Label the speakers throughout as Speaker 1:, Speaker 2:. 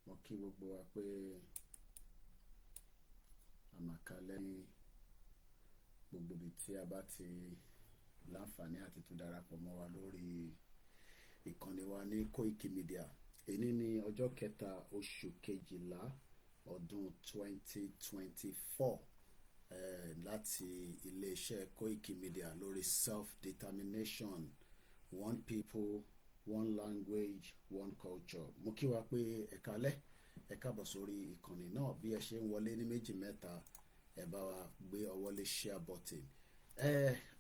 Speaker 1: mo kí gbogbo wa pé àmàkálẹ́ ní gbogbo ibi tí a bá ti láǹfààní àti tún darapọ̀ mọ́ wa lórí ìkànnì wa ní Koikimedia. Èní ní ọjọ́ kẹta oṣù kejìlá ọdún 2024 láti iléeṣẹ́ Koikimedia lórí self-determination, one people, one language, one culture. Mo kí wa pé ẹ káalẹ́, ẹ káàbọ̀ sórí ìkànnì náà. Bí ẹ ṣe ń wọlé ní méjì mẹ́ta, ẹ bá wa gbé ọwọ́ lé share button.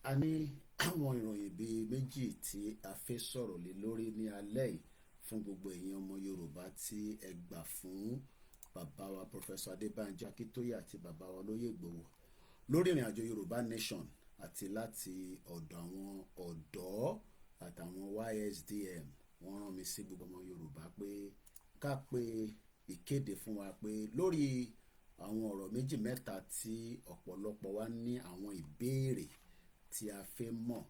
Speaker 1: A ní àwọn ìròyìn bíi méjì tí a fẹ́ sọ̀rọ̀ lé lórí ní alẹ́ yìí fún gbogbo èèyàn ọmọ Yorùbá tí ẹ gbà fún bàbá wa Professor Adébánjọ Akíntóyè àti bàbá wa Olóyè Ìgbòho lórí ìrìn àjò Yorùbá Nation àti láti ọ̀dọ̀ àwọn ọ̀dọ́ àtàwọn YSDM. Wọ́n rán mi sí gbogbo ọmọ Yorùbá pé ká pe ìkéde fún wa pé lórí àwọn ọ̀rọ̀ méjì mẹ́ta tí ọ̀pọ̀lọpọ̀ wa ní àwọn ìbéèrè tí a fẹ́ mọ̀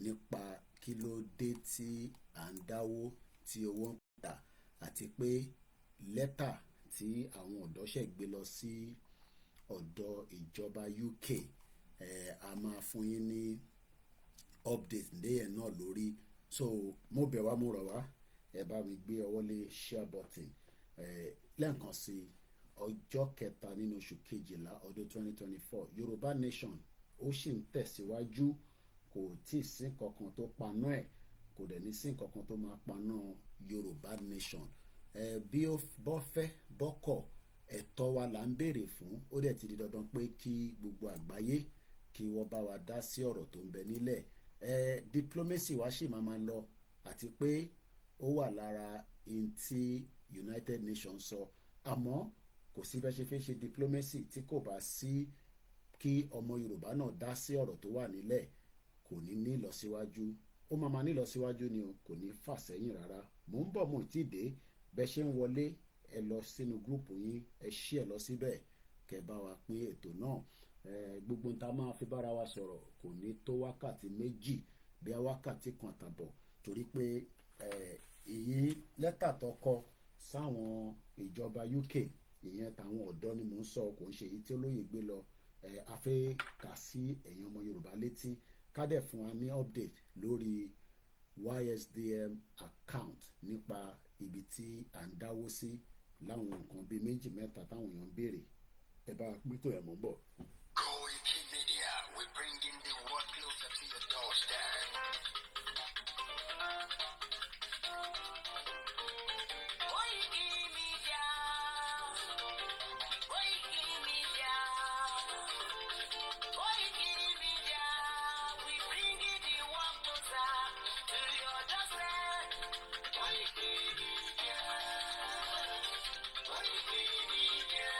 Speaker 1: nípa kí ló dé tí à ń dáwó tí owó ń padà àti pé lẹ́tà tí àwọn ọ̀dọ́ ṣẹ̀ gbé lọ sí ọ̀dọ̀ ìjọba UK a máa fún yín ní update léyìn náà lórí. So mo bẹ̀ wá mo rọ̀ wá ẹ bá mi gbé ọwọ́ lé share button lẹ́ẹ̀kan sí ọjọ́ kẹta nínú oṣù kejìlá ọdún 2024 Yorùbá Nation ó sì ń tẹ̀síwájú. Kò tí ì sí kankan tó paná ẹ̀, kò dẹ̀ ní sí kankan tó máa paná Yorùbá Nation. Bí ó bọ́ fẹ́ bọ́kọ̀ ẹ̀tọ́ wa là ń béèrè fún. Ó dẹ̀ ti di dandan pé kí gbogbo àgbáyé kí wọ́n bá wa dá sí ọ̀rọ̀ tó ń bẹ nílẹ̀. Diplomacy wa sì máa lọ àti pé ó wà lára in tí United Nations sọ. Àmọ́ kò sí bẹ́ẹ̀ ṣe fẹ́ ṣe diplomacy tí kò bá sí kí ọmọ Yorùbá náà dá sí ọ̀rọ̀ tó wà nílẹ̀. Kò ní ní ìlọsíwájú. Ó máa ní ìlọsíwájú ni o, kò ní fà sẹ́yìn rárá. Mò ń bọ̀ mo ti dé. Bẹ́ẹ̀ ṣe ń wọlé ẹ lọ sínú gúrùpù yín, ẹ ṣí ẹ lọ síbẹ̀ kẹ́ bá wa pín ètò náà. Gbogbo nta máa fi bára wa sọ̀rọ̀ kò ní tó wákàtí méjì bí i wákàtí kan àtàbọ̀ torí pé èyí lẹ́tà tó kọ sáwọn ìjọba UK ìyẹn táwọn ọ̀dọ́ ni mò ń sọ, kò ń ṣe èyí tí olóyè gbé lọ. A fẹ́ kà sí ẹ̀yin ọmọ Yorùbá létí ká dẹ̀ fún wa ní update lórí YSDM account nípa ibi tí à ń dáwó sí láwọn nǹkan bíi méjì mẹ́ta táwọn èèyàn ń béèrè. Ẹ bá pín tó ẹ̀ mọ́ bọ̀.
Speaker 2: Koikimedia, we're bringing the world closer to your doorstep. Koikimedia, Koikimedia, Koikimedia, we bringing the world closer to your doorstep. Koikimedia, Koikimedia.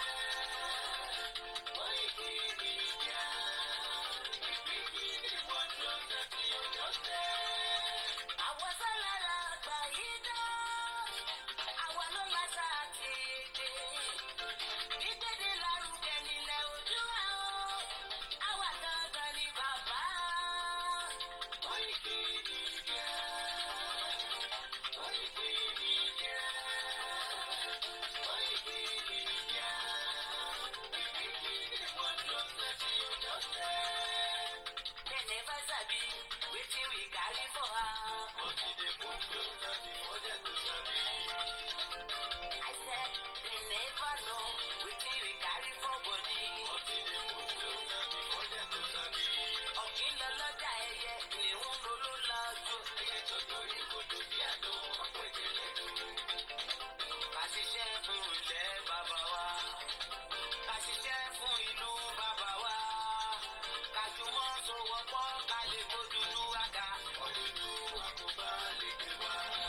Speaker 2: Ká lè bójú lúwàgà. Ọdún lúwà kó bá lè gbé wá.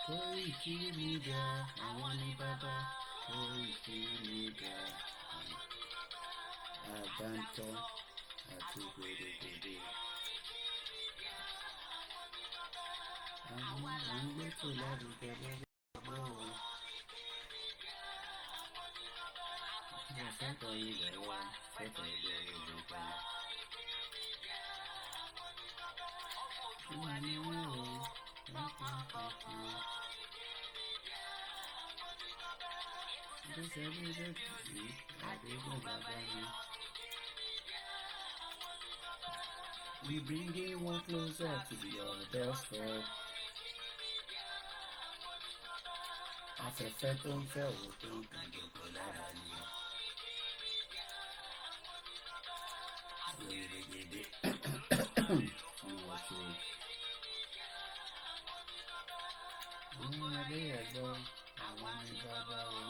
Speaker 1: Koikimedia, àwọn ni bàbá. Koikimedia, àdáńtọ́ àti gbèdégbèdé. Àwọn àgbẹ̀tò lárugẹ lọ́wọ́ o. Fẹ́tọ̀ ilẹ̀ wa, fẹ́tọ̀ ilẹ̀ Yorùbá. Wọ́n ní wọ́n o, lọ́kọ̀ọ̀kan. We bring it one closer to your doorstep. Afẹ́fẹ́ tó ń fẹ́ òwò tó ń kan jòkó lára ni. Wèrègèdè fún wọn tó. Àwọn abẹ́ ẹ̀gbọ́n àwọn ní bàbá o.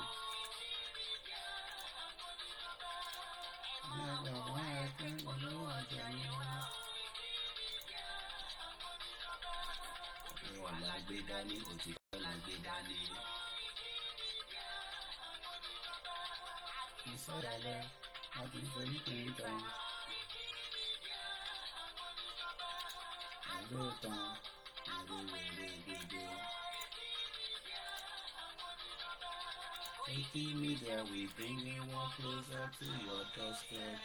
Speaker 1: Dání òtítọ́ la gbé dání. Ìsọ̀rọ̀lẹ̀ àti ìfọ̀nìkùnrin tán. Àgbo tán àròwèrè gbogbo. Koikimedia, we bring it one closer to your doorstep.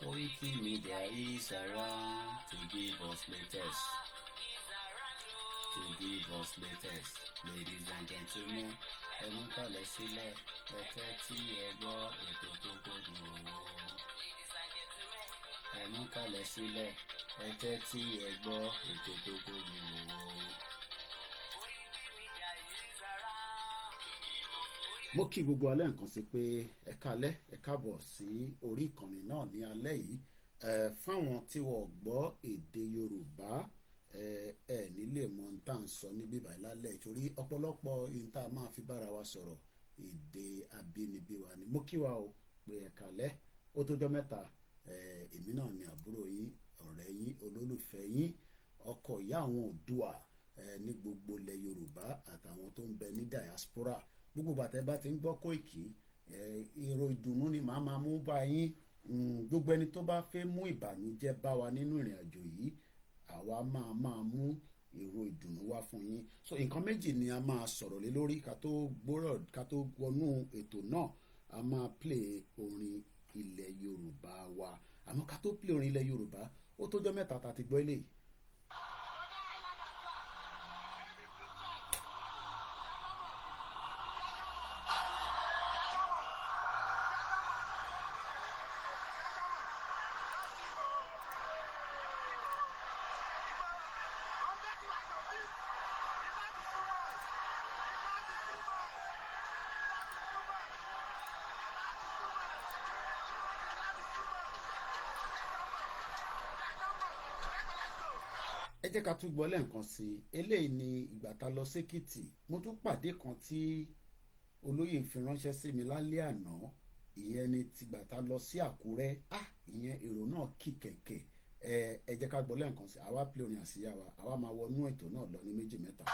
Speaker 1: Koikimedia is around to give us latest. To give us latest. Ladies and gentlemen, ẹ mú kalẹ̀ sílẹ̀, ẹ tẹ́tí ẹ gbọ́ ètò tó gbòòrò. Ẹ mú kalẹ̀ sílẹ̀, ẹ tẹ́tí ẹ gbọ́ ètò tó gbòòrò. Mo kí gbogbo alẹ́ nǹkan sí pé ẹ kálẹ́ ẹ káàbọ̀ sí orí ìkànnì náà ní alẹ́ yìí. Fáwọn tí wọ́n gbọ́ èdè Yorùbá ẹ nílé mọ̀ ń tà ń sọ níbí báyìí lálẹ́ torí ọ̀pọ̀lọpọ̀ ohun tá a máa fi bára wa sọ̀rọ̀ èdè abínibí wa ni. Mo kí wa o pé ẹ kálẹ́ ó tó jọ́ mẹ́ta. Èmi náà ni àbúrò yín, ọ̀rẹ́ yín, olólùfẹ́ yín, ọkọ ìyá àwọn Oòduà ní gbogbo ilẹ̀ Yorùbá àtàwọn tó ń bẹ ní diaspora. Gbogbo bàtẹ́ bá ti ń gbọ́ Koiki èrò ìdùnnú ni màá máa mú bá yín. Gbogbo ẹni tó bá fẹ́ mú ìbànújẹ́ bá wa nínú ìrìn àjò yìí àwa máa mú èrò ìdùnnú wá fún yín. So nǹkan méjì ni a máa sọ̀rọ̀ lé lórí ká tó wọnú ètò náà. A máa play orin ilẹ̀ Yorùbá wa àmọ́ ká tó play orin ilẹ̀ Yorùbá ó tó jọ́ mẹ́ta tá a ti gbọ́ eléyìí. Ẹ jẹ́ ká tún gbọ́ lẹ́ẹ̀kan sí i. Eléyìí ni ìgbà tá lọ sékìtì. Mo tún pàdé kan tí olóyè fi ránṣẹ́ sí mi lálẹ́ àná. Ìyẹn ni tìgbà tá lọ sí Àkúrẹ́. Ìyẹn èrò náà kì kẹ̀kẹ́. Ẹ jẹ́ ká gbọ́ lẹ́ẹ̀kan sí i. Àwa play orin àsíá wa. Àwa máa wọnú ètò náà lọ ní méjì mẹ́ta.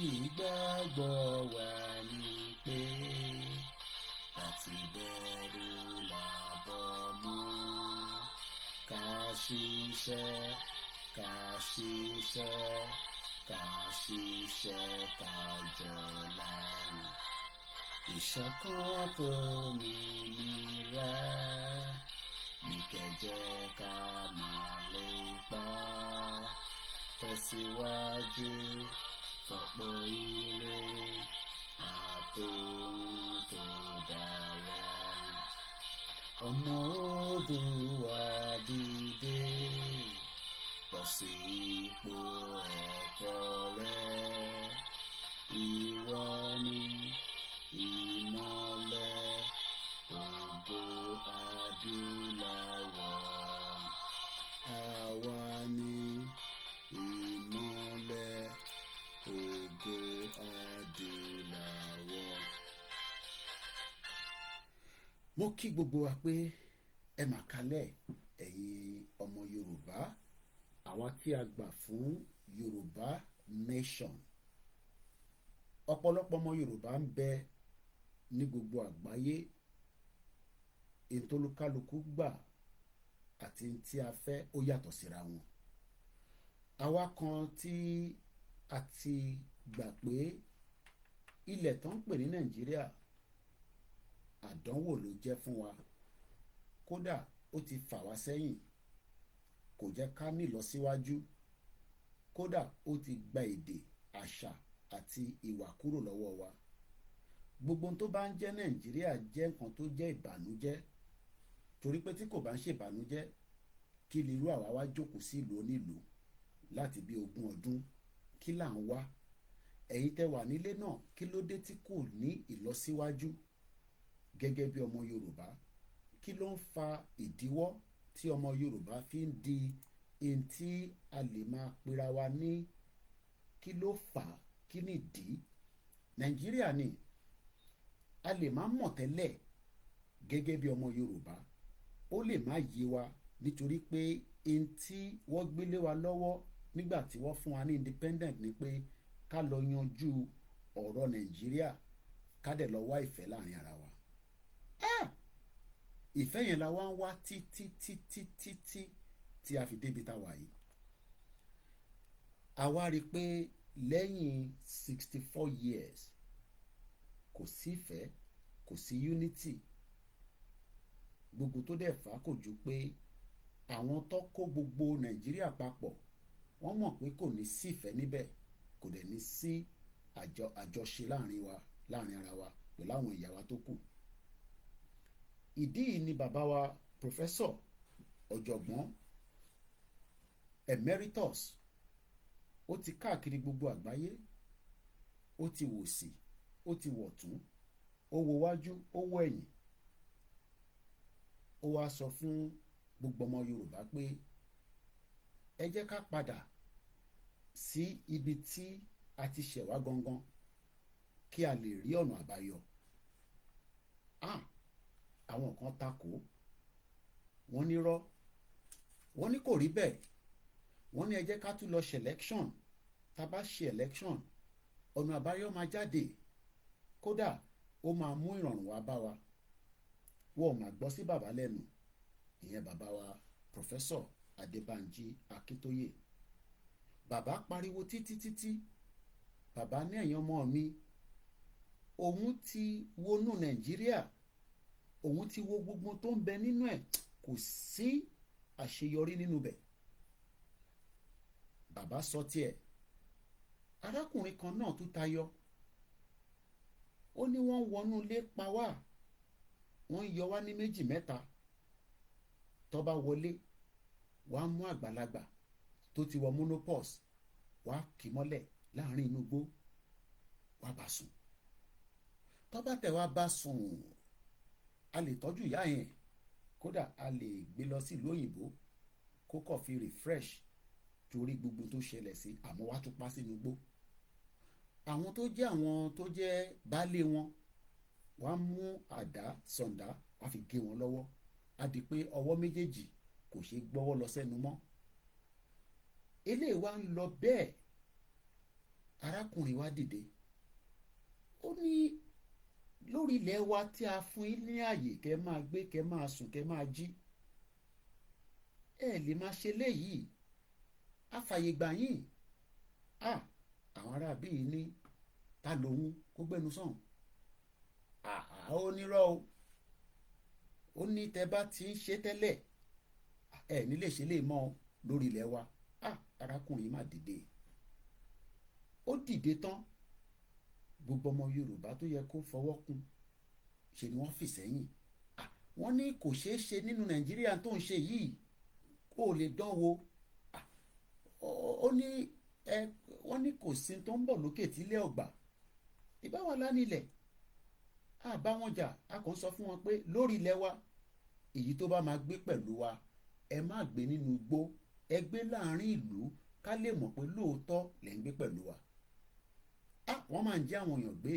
Speaker 1: ìgbàgbọ́ wa ni pé àti bẹ̀rù làbọ̀ mọ́ ká ṣiṣẹ́ ká ṣiṣẹ́ ká ṣiṣẹ́ ká jọlá ìṣọ̀kan tó mìíràn ní kẹjẹ ká máa lépa tẹ̀síwájú fọ̀pọ̀ ire àtòhun tó dára. Ọmọ Oòduà dìde bọ́ sí ipò ẹ̀tọ́ rẹ. Ìwọ ni ìmọ́lẹ̀ ògo adúláwọ̀. Àwa ni ìmọ́lẹ̀ ògo adúláwọ̀. Mo kí gbogbo wa pé ẹ mà kálẹ̀ ẹ̀yin ọmọ Yorùbá, àwa tí a gbà fún Yorùbá nation. Ọ̀pọ̀lọpọ̀ ọmọ Yorùbá ń bẹ ní gbogbo àgbáyé. Ìtòlúkálukú gbà àti tí a fẹ́ ó yàtọ̀ síra wọn. Àwa kan tí a ti gbà pé ilẹ̀ tó ń pè ní Nàìjíríà àdánwò ló jẹ́ fún wa, kódà ó ti fà wá sẹ́yìn, kò jẹ́ ká ní ìlọsíwájú, kódà ó ti gba èdè, àṣà àti ìwà kúrò lọ́wọ́ wa. Gbogbo tó bá ń jẹ́ Nàìjíríà jẹ́ nǹkan tó jẹ́ ìbànújẹ́, torí pé tí kò bá ń ṣe ìbànújẹ́ kí lè rú àwa wá jókòó sí ìlú onílùú láti bí 20 ọdún, kí là ń wá? Ẹ̀yin tẹ́ wà nílé náà, kí ló dé tí kò ní ìlọsíwájú gẹ́gẹ́ bí ọmọ Yorùbá? Kí ló ń fa ìdíwọ́ tí ọmọ Yorùbá fi ń di ẹni tí a lè máa pera wa ní? Kí ló fà á? Kí nìdí? Nàìjíríà ni a lè má mọ̀ tẹ́lẹ̀ gẹ́gẹ́ bí ọmọ Yorùbá, ó lè má yé wa nítorí pé ẹni tí wọ́n gbélé wa lọ́wọ́ nígbà tí wọ́n fún wa ní independent ni pé ká lọ yanjú ọ̀rọ̀ Nàìjíríà, ká dẹ̀ lọ wá ìfẹ́ láàrin ara wa. Ìfẹ́ yẹn la wá ń wá títí tí a fi débi tá a wà yìí. A wá rí i pé lẹ́yìn 64 years kò sí ìfẹ́, kò sí unity. Gbogbo tó dẹ̀ fà á kò ju pé àwọn tó kó gbogbo Nàìjíríà papọ̀ wọ́n mọ̀ pé kò ní sí ìfẹ́ níbẹ̀, kò dẹ̀ ní sí àjọṣe láàrin ara wa pẹ̀lú àwọn ìyá wa tó kù. Ìdí yìí ni bàbá wa Professor ọ̀jọ̀gbọ́n Emeritus ó ti káàkiri gbogbo àgbáyé, ó ti wò sí, ó ti wọ̀ tún, ó wo wájú, ó wo ẹ̀yìn. Ó wá sọ fún gbogbo ọmọ Yorùbá pé ẹ jẹ́ ká padà sí ibi tí a ti ṣẹ̀ wá gangan kí a lè rí ọ̀nà àbáyọ. Àwọn kan takò, wọ́n ní rọ́, wọ́n ní kò rí bẹ́ẹ̀, wọ́n ní ẹ jẹ́ ká tún lọ ṣe election. Tá bá ṣe election, ọ̀nà àbáyọ máa jáde, kódà ó máa mú ìrọ̀rùn wá bá wa. Wọ́n ò máa gbọ́ sí bàbá lẹ́nu, ìyẹn bàbá wa Professor Adébánjí Akíntóyè. Bàbá pariwo títí, bàbá ní ẹ̀yin ọmọ mi, òun ti wọnú Nàìjíríà, òun ti wo gbogbo tó ń bẹ nínú ẹ̀, kò sí àṣeyọrí nínú bẹ̀. Bàbá sọ tiẹ̀. Arákùnrin kan náà tún tayọ, ó ní wọ́n wọnú ilé pa wá, wọ́n yọ wá ní 2 mẹ́ta. Tó bá wọlé, wá mú àgbàlagbà tó ti wọ menopause, wá kì mọ́lẹ̀ láàrin inú igbó, wá bá sùn. Tó bá tẹ̀ wá bá sùn, a lè tọ́jú ìyá yẹn, kódà a lè gbé lọ sí ìlú òyìnbó kó kọ̀ fi refresh torí gbogbo tó ṣẹlẹ̀ sí, àmọ́ wá tún pa sínú igbó. Àwọn tó jẹ́ baálé wọn wá mú àdá sọ̀ǹdá, wá fi gé wọn lọ́wọ́. Á di pé ọwọ́ méjèèjì kò ṣe gbọ́wọ́ lọ sẹ́nu mọ́. Eléyìí wá ń lọ bẹ́ẹ̀ arákùnrin wa dìde, ó ní lórí ilẹ̀ wa tí a fún yín ní àyè kẹ́ máa gbé, kẹ́ máa sùn, kẹ́ máa jí, ẹ lè máa ṣe léyìí, a fàyè gbà yín. Àwọn aráabí yìí ní ta lòun kó gbẹnu sàn. Ó nírọ́ o, ó ní tẹ́ bá ti ń ṣe tẹ́lẹ̀ ẹ ní lè ṣe lè mọ́ lórí ilẹ̀ wa. Arákùnrin má dìde, ó dìde tán, gbogbo ọmọ Yorùbá tó yẹ kó fọwọ́ kún ṣe ni wọ́n fì sẹ́yìn. Wọ́n ní kò ṣeé ṣe nínú Nàìjíríà tó ń ṣe yìí, kó o lè dán wo. Ó ní wọ́n ní kò sí tó ń bọ̀ lókè tílé ọ̀gbà, ìbáwá lánilẹ̀ àbá wọn jà, a kàn sọ fún wọn pé lórí ilẹ̀ wa èyí tó bá máa gbé pẹ̀lú wa ẹ má gbé nínú igbó, ẹ gbé láàrin ìlú ká lè mọ̀ pé lóòótọ́ lẹ̀ ń gbé pẹ̀lú wa. Wọ́n máa ń jẹ́ àwọn èèyàn gbé,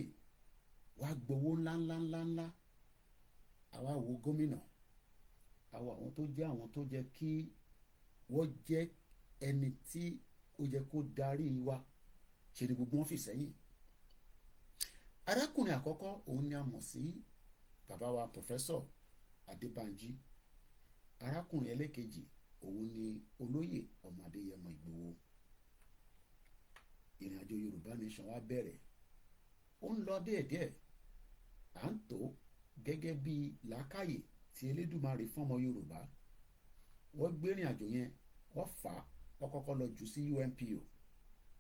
Speaker 1: wàá gbowó ńláńláńláńlá. Àwa wo gómìnà, àwa àwọn tó jẹ́ kí wọ́n jẹ́ ẹni tí ó yẹ kó darí wa, ṣe ni gbogbo wọn fì sẹ́yìn. Arákùnrin àkọ́kọ́ òun ni a mọ̀ sí bàbá wa Pòfẹ́sọ̀ Adébánjí. Arákùnrin ẹlẹ́kejì òun ni olóyè ọmọ Adéyẹmọ Ìgbòho. Ìrìnàjò Yorùbá Nation wa bẹ̀rẹ̀, ó ń lọ díẹ̀díẹ̀, à ń tó gẹ́gẹ́ bí làákàyè tí Elédùmarè fún ọmọ Yorùbá. Wọ́n gbé ìrìnàjò yẹn, wọ́n fà á, wọ́n kọ́kọ́ lọ jù sí UNPO,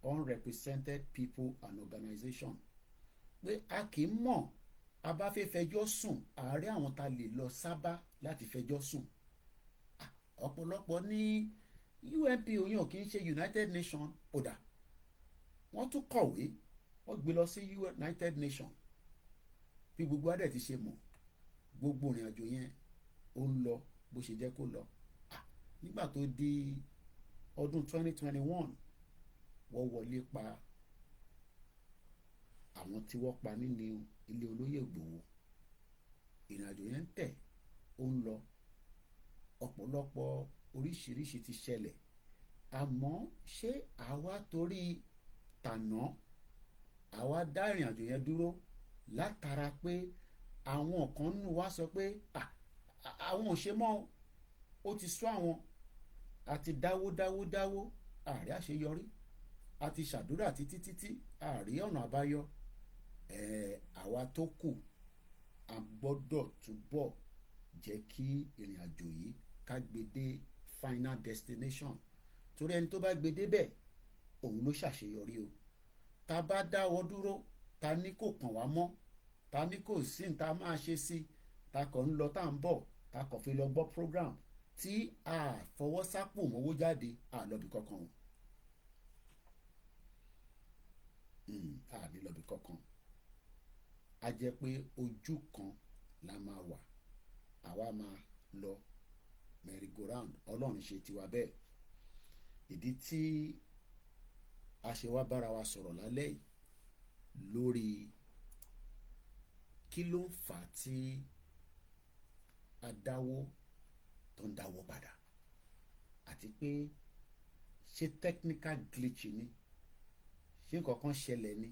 Speaker 1: Unrepresented People and Organization, pé a kì í mọ̀ a bá fẹ́ fẹjọ́ sùn ààrẹ àwọn ta lè lọ sábà láti fẹjọ́ sùn. Ọ̀pọ̀lọpọ̀ ní UNPO yẹn ò kì í ṣe United Nations, kódà wọ́n tún kọ̀wé, wọ́n gbé lọ sí United Nations. Bí gbogbo adẹ̀ ti ṣe mọ̀, gbogbo ìrìn àjò yẹn ó ń lọ bó ṣe jẹ́ kó lọ. Nígbà tó di ọdún 2021 wọ́n wọlé pa àwọn tí wọ́n pa nínú ilé olóyè Ìgbòho. Ìrìn àjò yẹn ń tẹ̀, ó ń lọ, ọ̀pọ̀lọpọ̀ oríṣiríṣi ti ṣẹlẹ̀. Àmọ́ ṣé àwa torí tàná àwa dá ìrìn àjò yẹn dúró látara pé àwọn kan nínú wa sọ pé àwọn ò ṣe mọ́, ó ti sọ àwọn, àti dáwó àrí àṣeyọrí, àti ṣàdúrà títí àrí ọ̀nà àbáyọ. Àwa tó kù a gbọ́dọ̀ túbọ̀ jẹ́ kí ìrìn àjò yìí ká gbé dé final destination, torí ẹni tó bá gbé débẹ̀ òun ló ṣàṣeyọrí o. Ta bá dáwọ́ dúró, ta ní kò kàn wá mọ́, ta ní kò sí ní ta máa ṣe sí, ta kàn ń lọ tá à ń bọ̀, ta kàn fi lọ gbọ́ program tí a fọwọ́ sápò mọ́wó jáde àlọ́bì kankan o. Àní lọ́bì kankan. A jẹ́ pé ojú kan la máa wà, àwa máa lọ merry-go-round. Ọlọ́run ṣe tiwa bẹ́ẹ̀. Ìdí tí a ṣe wá bára wa sọ̀rọ̀ lálẹ́ yìí lórí kí ló ń fà á tí a dáwó tó ń dáwó padà, àti pé ṣé technical glitch ni, ṣé nǹkan kan ṣẹlẹ̀ ni.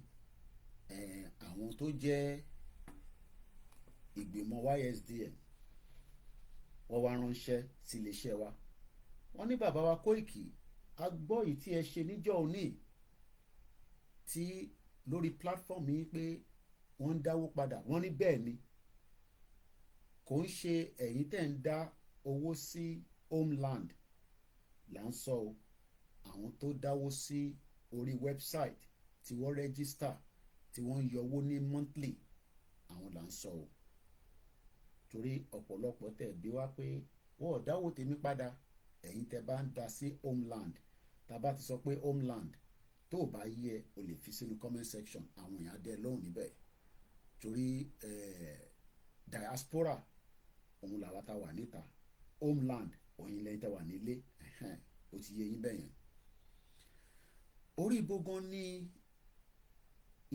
Speaker 1: Àwọn tó jẹ́ ìgbìmọ̀ YSDM wọ́n wá ránṣẹ́ sí iléeṣẹ́ wa, wọ́n ní bàbá wa Kóìkì, a gbọ́ yìí tí ẹ ṣe níjọ́ òní tí lórí platform yìí pé wọ́n ń dáwó padà. Wọ́n ní bẹ́ẹ̀ ni, kò ń ṣe ẹ̀yin tẹ́ ń dá owó sí homeland là ń sọ o, àwọn tó dáwó sí orí website tí wọ́n register tí wọ́n ń yọ owó ní monthly, àwọn là ń sọ o. Torí ọ̀pọ̀lọpọ̀ tẹ̀ bí wá pé wọ́n ò dáwó tèmi padà, ẹ̀yin tẹ́ bá ń dá sí homeland. Tá bá ti sọ pé homeland, tó bá yẹ o lè fi sínú comment section, àwọn èèyàn dẹ́ lóhùn níbẹ̀. Torí diaspora òun làwa tá wà níta, homeland òyìn lẹ́yìn tá wà nílé, ó ti yé yín bẹ́ẹ̀ yẹn. Orí ibo gan ni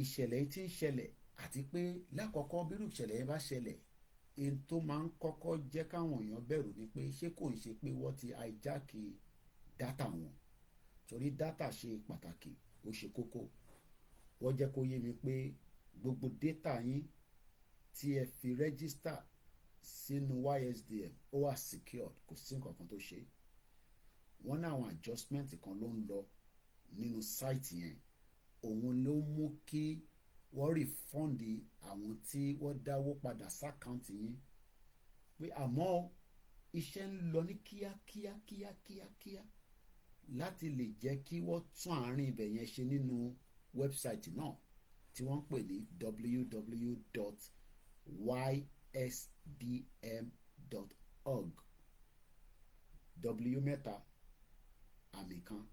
Speaker 1: ìṣẹ̀lẹ̀ tí ń ṣẹlẹ̀, àti pé lákọ̀ọ́kọ́ bírú ìṣẹ̀lẹ̀ yẹn bá ṣẹlẹ̀, èyí tó máa ń kọ́kọ́ jẹ́ káwọn èèyàn bẹ̀rù ni pé ṣé kò ń ṣe pé wọ́n ti hijack data wọn, torí data ṣe pàtàkì, ó ṣe kókó. wọ́n jẹ́ kó yé mi pé gbogbo data yín tí ẹ fi register sínú YSDM ó wà secured, kò sí nǹkan kan tó ṣe. Wọ́n ní àwọn adjustment kan ló ń lọ nínú site yẹn, òun ló mú kí wọ́n refund àwọn tí wọ́n dáwó padà sákàǹtì yín, pé àmọ́ iṣẹ́ ń lọ ní kíákíá láti lè jẹ́ kí wọ́n tún àárín ibẹ̀ yẹn ṣe nínú wẹ́bsáìtì náà tí wọ́n ń pè ní www.ysdm.org. W mẹ́ta àmì kan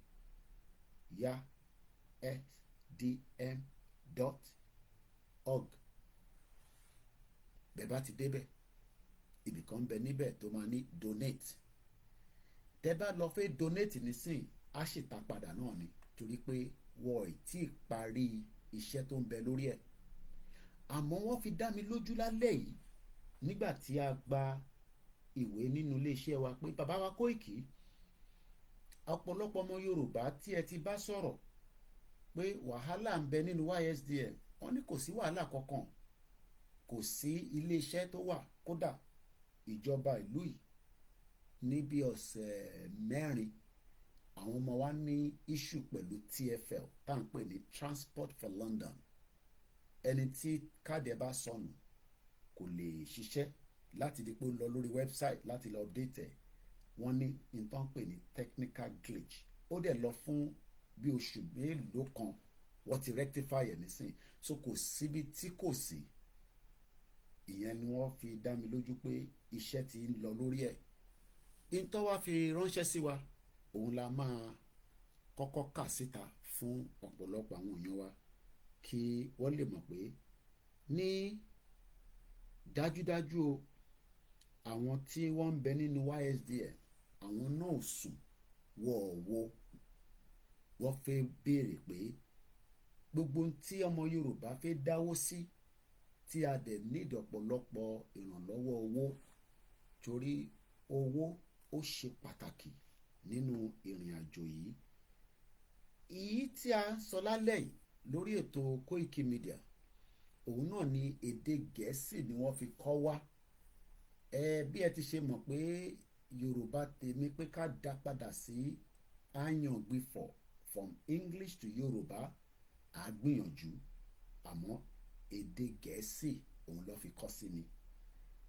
Speaker 1: ya sdm.org. bẹ́ẹ̀ bá ti débẹ̀ ibì kan ń bẹ níbẹ̀ tó máa ní donate. tẹ́ bá lọ fẹ́ donate nísìn á sì ta padà náà ni, torí pé wọ́n ì tí ì parí iṣẹ́ tó ń bẹ lórí ẹ̀. àmọ́ wọ́n fi dá mi lójú lálẹ́ yìí nígbà tí a gba ìwé nínú iléeṣẹ́ wa pé bàbá wa Kóìkì, ọ̀pọ̀lọpọ̀ ọmọ Yorùbá tí ẹ ti bá sọ̀rọ̀ pé wàhálà ń bẹ nínú YSDM, wọ́n ní kò sí wàhálà kankan, kò sí iléeṣẹ́ tó wà, kódà ìjọba ìlú yìí ní bí ọ̀sẹ̀ mẹ́rin àwọn ọmọ wa ní issue pẹ̀lú TFL tá à ń pè ní Transport for London. ẹni tí káàdì ẹ bá sọnù kò lè ṣiṣẹ́ láti di pé ó lọ lórí website láti lọ update ẹ̀. wọ́n ní nǹkan pè ní technical glitch, ó dẹ̀ lọ fún bí oṣù mélòó kan, wọ́n ti rectify ẹ̀ nísìn, so kò síbi tí kò sí. ìyẹn ni wọ́n fi dá mi lójú pé iṣẹ́ ti ń lọ lórí ẹ̀. ìtọ́ wa fi ránṣẹ́ sí wa òun la máa kọ́kọ́ kà síta fún ọ̀pọ̀lọpọ̀ àwọn èèyàn wa kí wọ́n lè mọ̀ pé ní dájúdájú o, àwọn tí wọ́n ń bẹ nínú YSDM àwọn náà sùn wọ̀ọ̀wọ́. wọ́n fẹ́ béèrè pé gbogbo tí ọmọ Yorùbá fẹ́ dáwó sí tí a dẹ̀ need ọ̀pọ̀lọpọ̀ ìrànlọ́wọ́ owó, torí owó ó ṣe pàtàkì nínú ìrìn àjò yìí. èyí tí a sọ lálẹ́ yìí lórí ètò Koikimedia òun náà ni èdè Gẹ̀ẹ́sì ni wọ́n fi kọ́ wá. bí ẹ ti ṣe mọ̀ pé Yorùbá tèmi pé ká dá padà sí àyàngbìfọ̀ from English to Yorùbá á gbìyànjú, àmọ́ èdè Gẹ̀ẹ́sì òun ló fi kọ́ sí mi.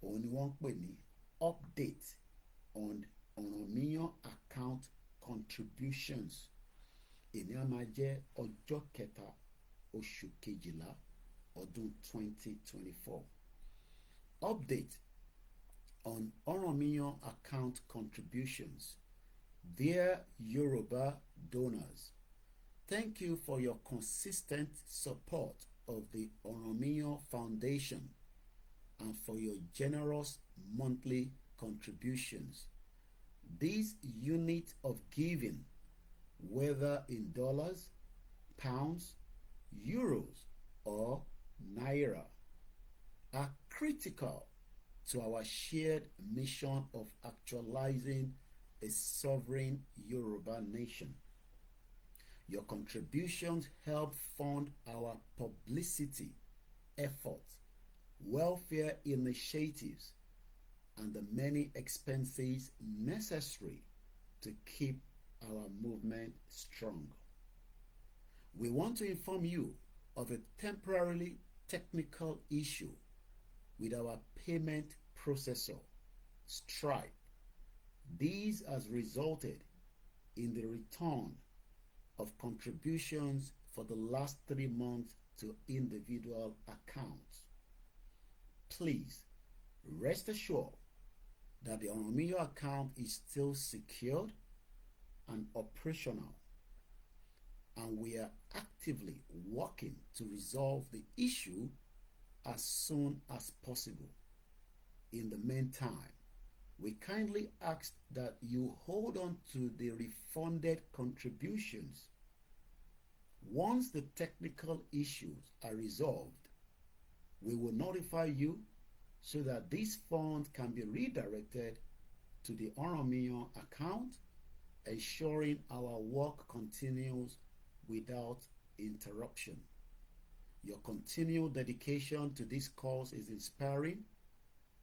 Speaker 1: òun ni wọ́n ń pè ní update on Oranmiyan account contributions. èní á máa jẹ́ ọjọ́ kẹta oṣù kejìlá ọdún 2024. update on Oranmiyan account contributions. Dear Yoruba donors, thank you for your consistent support of the Oranmiyan Foundation and for your generous monthly contributions. This unit of giving, whether in dollars, pounds, euros, or naira, are critical to our shared mission of actualizing a sovereign Yoruba nation. Your contributions help fund our publicity efforts, welfare initiatives, and the many expenses necessary to keep our movement strong. We want to inform you of a temporarily technical issue with our payment processor, Stripe. This has resulted in the return of contributions for the last 3 months to individual accounts. Please rest assured that the Oranmiyan account is still secured and operational, and we are actively working to resolve the issue as soon as possible. In the meantime, we kindly ask that you hold on to the refunded contributions. Once the technical issues are resolved, we will notify you so that these funds can be redirected to the Oranmiyan account, ensuring our work continues without interruption. Your continued dedication to this cause is inspiring,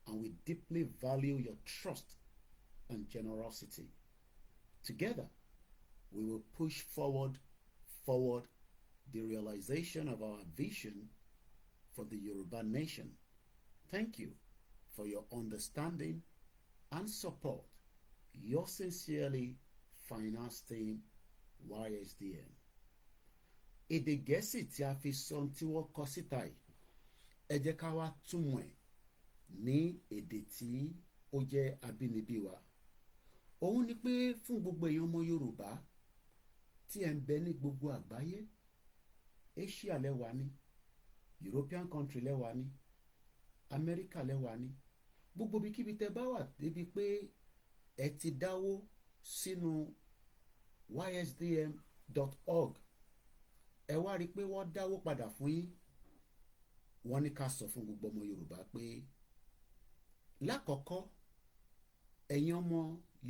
Speaker 1: and we deeply value your trust and generosity. Together, we will push forward the realization of our vision for the Yoruba nation. Thank you for your understanding and support. Yours sincerely, Finance Team, YSDM. Èdè Gẹ̀ẹ́sì tí a fi sọ tí wọ́n kọ síta yìí, ẹ jẹ́ ká wá túmọ̀ ẹ̀ ní èdè tí ó jẹ́ abínibí wa. Òun ni pé fún gbogbo èèyàn ọmọ Yorùbá tí ẹ ń bẹ ní gbogbo àgbáyé, Asia lẹ́wà ní, European country lẹ́wà ní, America lẹ́wà ní, gbogbo ibikíbi tẹ́ bá wà débi pé ẹ ti dáwó sínú ysdm.org, ẹ wá rí i pé wọ́n dáwó padà fún yín. Wọ́n ní ká sọ fún gbogbo ọmọ Yorùbá pé lákọ̀ọ́kọ́ ẹ̀yin ọmọ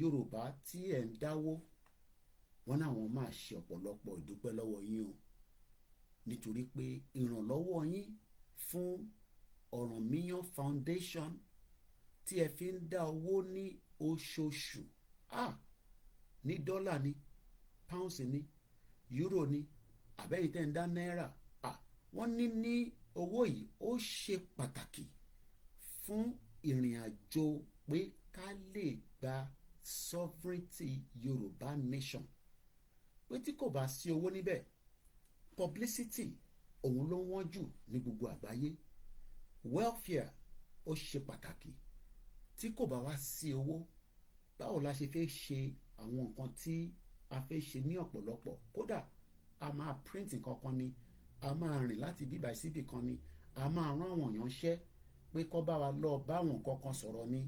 Speaker 1: Yorùbá tí ẹ̀ ń dáwó, wọ́n náà wọ́n máa ṣe ọ̀pọ̀lọpọ̀ ìdúpẹ́ lọ́wọ́ yín o, nítorí pé ìrànlọ́wọ́ yín fún Ọ̀rànmíyàn Foundation tí ẹ fi ń dá owó ní oṣooṣù, ní dọ́là ní, pounds ní, euro ní, àbẹ́yìn tẹ́ ń dá náírà, wọ́n ní owó yìí ó ṣe pàtàkì fún ìrìn àjò pé ká lè gba sovereignty Yorùbá nation. Pé tí kò bá sí owó níbẹ̀, publicity òun ló wọ́n jù ní gbogbo àgbáyé, welfare ó ṣe pàtàkì. Tí kò bá wá sí owó, báwo la ṣe fẹ́ ṣe àwọn nǹkan tí a fẹ́ ṣe ní ọ̀pọ̀lọpọ̀? Kódà a máa print nǹkan kan ni, a máa rìn láti bíbá síbì kan ni, a máa rán àwọn èèyàn ṣẹ́ pé kó bá wa lọ bá àwọn nǹkan kan sọ̀rọ̀ ní.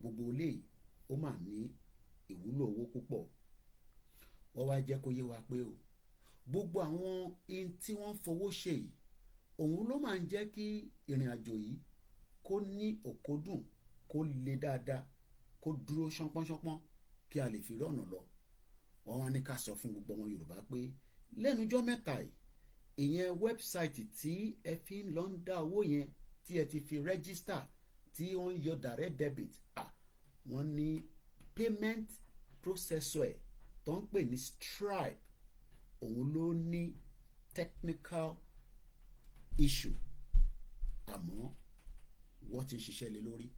Speaker 1: Gbogbo ilé ó máa ní ìwúlò owó púpọ̀. Wọ́n wá jẹ́ kó yé wa pé o, gbogbo àwọn in tí wọ́n fowó ṣe yìí, òun ló máa ń jẹ́ kí ìrìn àjò yìí kó ní òkódùn, kó le dáadáa, kó dúró ṣánpọ́nṣánpọ́n, kí a lè fi rí ọ̀nà lọ. Wọ́n wá ní ká sọ fún gbogbo ọmọ Yorùbá pé lẹ́nujọ́ mẹ́ta yìí, ìyẹn wẹ́bsáìtì tí ẹ fi ń lọ ń dá owó yẹn, tí ẹ ti fi rẹ́gísítà, tí wọ́n ń yọ direct debit, wọ́n ní payment processor ẹ̀ tó ń pè ní Stripe, òun ló ní technical issue, àmọ́ wọ́n ti ń ṣiṣẹ́ lé lórí.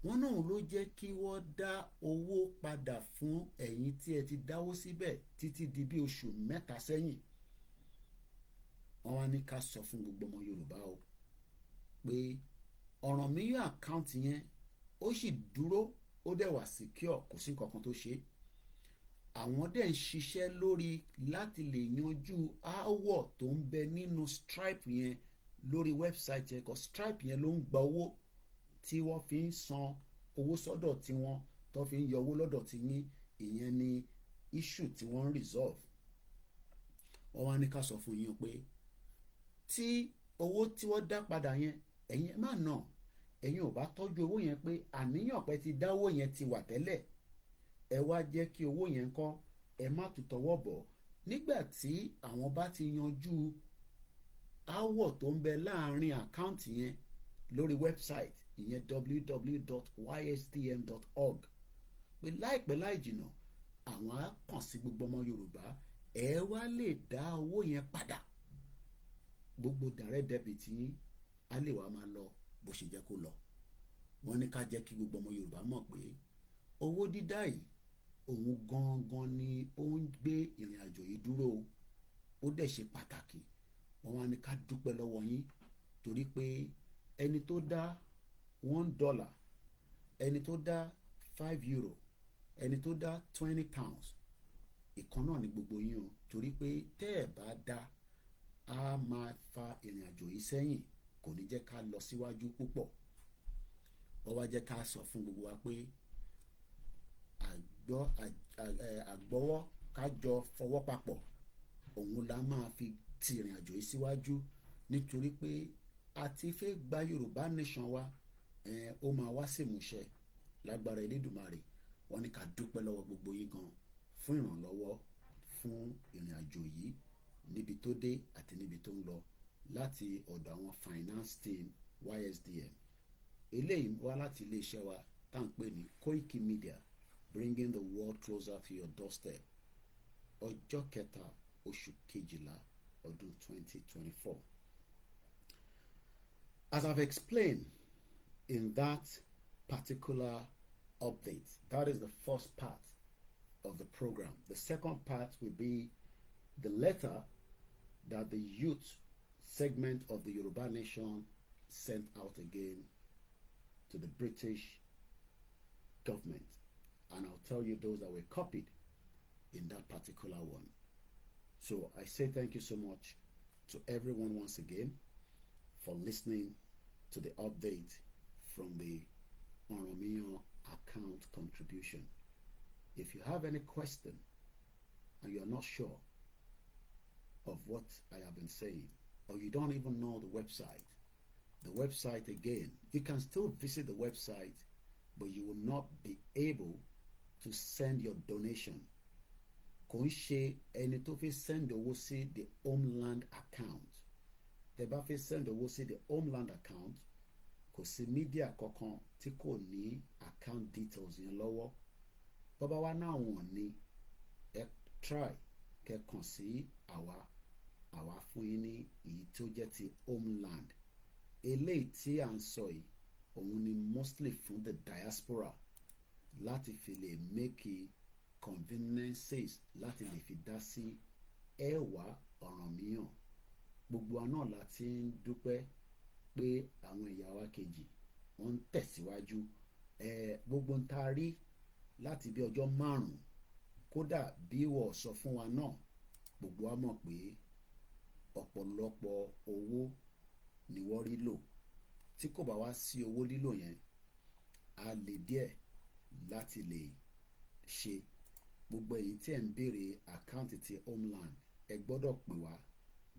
Speaker 1: Wọ́n náà ló jẹ́ kí wọ́n dá owó padà fún ẹ̀yin tí ẹ ti dáwó síbẹ̀ títí di bí oṣù mẹ́ta sẹ́yìn. Wọ́n wá ní ká sọ fún gbogbo ọmọ Yorùbá o pé Ọ̀rànmíyàn àkáǹtì yẹn ó sì dúró, ó dẹ̀ wà secure, kò sí nǹkan kan tó ṣe. Àwọn dẹ̀ ń ṣiṣẹ́ lórí láti lè yanjú aáwọ̀ tó ń bẹ nínú Stripe yẹn lórí website yẹn, kọ́ Stripe yẹn ló ń gba owó tí wọ́n fi ń san owó sọ́dọ̀ tí wọ́n tó fi ń yọ owó lọ́dọ̀ tí yín. Ìyẹn ni issue tí wọ́n ń resolve. Wọ́n wá ní ká sọ fún yín pé tí owó tí wọ́n dá padà yẹn, ẹ̀yin má nà, ẹ̀yin ò bá tọ́jú owó yẹn pé àníyàn pé ti dá owó yẹn ti wà tẹ́lẹ̀, ẹ wá jẹ́ kí owó yẹn kọ́, ẹ má tún tọwọ́ bọ̀. Nígbà tí àwọn bá ti yanjú aáwọ̀ tó ń bẹ láàrin àkáǹtì yẹn lórí website, ìyẹn www.ysdm.org, pé láìpẹ́ láì jìnnà àwọn á kàn sí gbogbo ọmọ Yorùbá, ẹ wá lè dá owó yẹn padà. Gbogbo direct debit yín á lè wá máa lọ bó ṣe jẹ́ kó lọ. Wọ́n ní ká jẹ́ kí gbogbo ọmọ Yorùbá mọ̀ pé owó dídá yìí, òun gangan ni ó ń gbé ìrìn àjò yìí dúró, ó dẹ̀ ṣe pàtàkì. Wọ́n wá ní ká dúpẹ́ lọ́wọ́ yín, torí pé ẹni tó dá $1, ẹni tó dá €5, ẹni tó dá £20, ìkan náà ni gbogbo yín o, torí pé tẹ́ ẹ̀ bá dá, a máa fa ìrìn àjò yìí sẹ́yìn, kò ní jẹ́ ká lọ síwájú púpọ̀. Wọ́n wá jẹ́ ká sọ fún gbogbo wa pé àgbọ́wọ́ kájọ fọwọ́ papọ̀, òun la máa fi ti ìrìn àjò yìí síwájú, nítorí pé a ti fẹ́ gba Yorùbá nation wa, ó máa wá sí ìmúṣẹ lágbára Elédùmarè. Wọ́n ní ká dúpẹ́ lọ́wọ́ gbogbo yín gan fún ìrànlọ́wọ́ fún ìrìn àjò yìí, níbi tó dé àti níbi tó ń lọ. láti ọ̀dọ̀ àwọn finance team YSDM. Eléyìí wá láti iléeṣẹ́ wa tá à ń pè ní Koikimedia, bringing the world closer to your doorstep. Ọjọ́ kẹta oṣù kejìlá ọdún 2024. As I've explained in that particular update, that is the first part of the program. The second part will be the letter that the youth segment of the Yoruba nation sent out again to the British government. And I'll tell you those that were copied in that particular one. So I say thank you so much to everyone once again for listening to the update from the Oranmiyan account contribution. If you have any question and you are not sure of what I have been saying, or you don't even know the website again, you can still visit the website, but you will not be able to send your donation. Kò ń ṣe ẹni tó fi send owó sí the homeland account. Tẹ́ bá fi send owó sí the homeland account, kò sí media kankan tí kò ní account details yẹn lọ́wọ́. Bọ́bá wa náà wọ̀n ni ẹ try kẹ́ kàn sí àwa fún yín ní èyí tó jẹ́ ti homeland. Eléyìí tí à ń sọ yìí òun ni mostly fún the diaspora láti fi lè make conveniences láti lè fi dá sí ẹwà Ọ̀rànmíyàn. Gbogbo wa náà la ti ń dúpẹ́ pé àwọn ìyá wa kejì wọ́n ń tẹ̀síwájú. Gbogbo ń ta rí láti bí ọjọ́ 5 kódà bí wọ́n sọ fún wa náà, gbogbo wa mọ̀ pé ọ̀pọ̀lọpọ̀ owó ni wọ́n rí lò. Tí kò bá wá sí owó lílò yẹn, a lè díẹ̀ láti lè ṣe. Gbogbo èyí tí ẹ̀ ń béèrè àkáǹtì ti homeland, ẹ gbọ́dọ̀ pè wá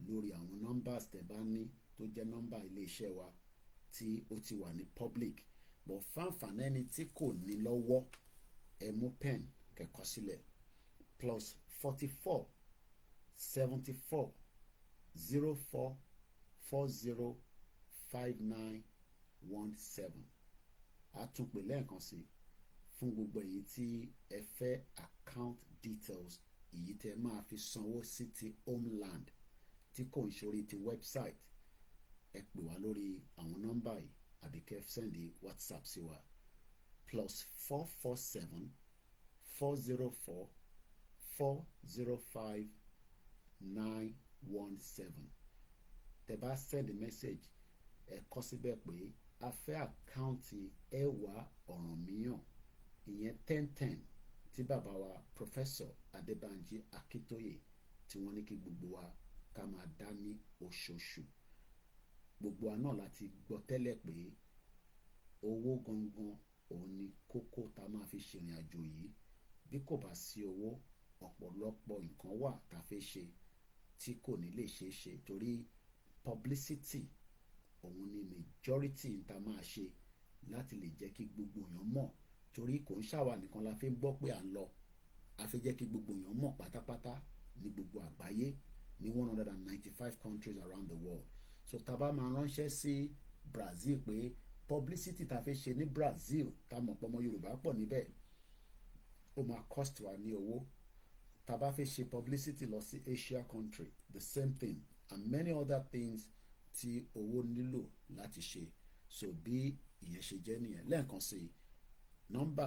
Speaker 1: lórí àwọn numbers tẹ́ bá ní tó jẹ́ nọ́mbà iléeṣẹ́ wa tí ó ti wà ní public. But fáǹfààní ẹni tí kò ní lọ́wọ́, ẹ mú pen kẹ́kọ̀ọ́ sílẹ̀ +44 74 04 40 5917. Àtúnpè lẹ́ẹ̀kan sí fún gbogbo èyí tí ẹ fẹ́ account details èyí tẹ́ máa fi sanwó sí ti homeland tí kò ń ṣorí ti website. Ẹ pè wá lórí àwọn nọ́mbà yìí àbí kẹ́ sẹ́ndì WhatsApp sí wa +447 404 405 917. Tẹ́ bá send message, ẹ kọ síbẹ̀ pé a fẹ́ àkáǹtì ẹwà Ọ̀rànmíyàn, ìyẹn 1010 tí bàbá wa Professor Adébánjí Akíntóyè tí wọ́n ní kí gbogbo wa ká máa dá ní oṣooṣù. Gbogbo wa náà láti gbọ́ tẹ́lẹ̀ pé owó gangan òun ni kókó tá a máa fi ṣèrìn àjò yìí. Bí kò bá sí owó, ọ̀pọ̀lọpọ̀ nǹkan wà tá a fẹ́ ṣe tí kò ní lè ṣeé ṣe, torí publicity òun ni majority tá a máa ṣe láti lè jẹ́ kí gbogbo èèyàn mọ̀, torí kò ń ṣàwà nìkan la fi ń gbọ́ pé à ń lọ, a fi jẹ́ kí gbogbo èèyàn mọ̀ pátápátá ní gbogbo àgbáyé ní 195 countries around the world. So tá a bá máa ránṣẹ́ sí Brazil pé publicity tá a fi ṣe ní Brazil, tá a mọ̀ pé ọmọ Yorùbá pọ̀ níbẹ̀, ó máa cost wa ní owó. Tá a bá fi ṣe publicity lọ sí Asia country, the same thing, and many other things tí owó nílò láti ṣe. So bí ìyẹn ṣe jẹ́ nìyẹn. Lẹ́ẹ̀kan sí nọ́mbà